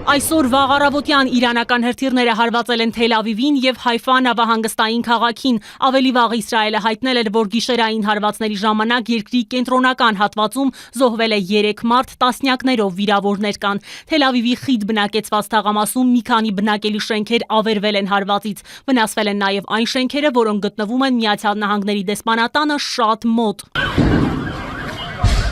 Այսօր վաղ առավոտյան իրանական հրթիռները հարվածել են Թել Ավիվին եւ Հայֆա նավահանգստային քաղաքին։ Ավելի վաղ Իսրայելը հայտնել էր, որ գիշերային հարվածների ժամանակ երկրի կենտրոնական հատվածում զոհվել է 3 մարդ, տասնյակներով վիրավորներ կան։ Թել Ավիվի խիտ բնակեցված թաղամասում մի քանի բնակելի շենքեր ավերվել են հարվածից։ Վնասվել են նաեւ այն շենքերը, որոնք գտնվում են Միացյալ Նահանգների դեսպանատանը շատ մոտ։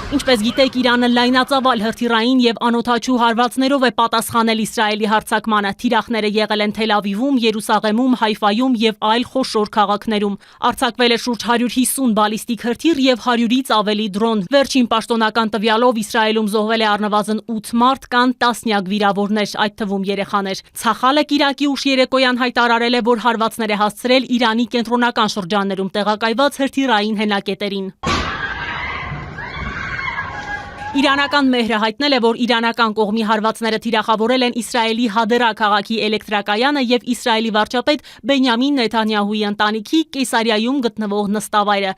Ինչպես գիտեք, Իրանը լայնածավալ հրթիռային եւ անօդաչու հարվածներով է պատասխանել Իսրայելի հարձակմանը։ Թիրախները եղել են Թել Ավիվում, Երուսաղեմում, Հայֆայում եւ այլ խոշոր քաղաքներում։ Արձակվել է շուրջ 150 բալիստիկ հրթիռ եւ 100-ից ավելի դրոն։ Վերջին պաշտոնական տվյալով Իսրայելում զոհվել է առնվազն 8 մարդ, կան տասնյակ վիրավորներ, այդ թվում երեխաներ։ Ցախալը կիրակի ուշ երեկոյան հայտարարել է, որ հարվածներ է հասցրել Իրանի կենտրոնական շրջաններում տեղակայված հրթիռային հենակետերին։ Իրանական մեհրը հայտնել է, որ իրանական կողմի հարվածները թիրախավորել են Իսրայելի Հադերա քաղաքի էլեկտրակայանը եւ Իսրայելի վարչապետ Բենյամին Նեթանյահուի ընտանիքի Կեսարիայում գտնվող նստավայրը։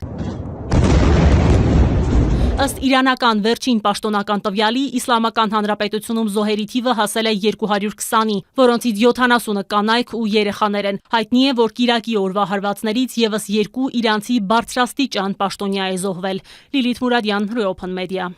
Ըստ իրանական վերջին պաշտոնական տվյալի, Իսլամական Հանրապետությունում զոհերի թիվը հասել է 220-ի, որոնցից 70-ը կանայք ու երեխաներ են։ Հայտնի է, որ կիրակի օրվա հարվածներից եւս 2 իրանցի բարձրաստիճան պաշտոնյա է զոհվել։ Լիլիթ Մուրադյան, Open Media։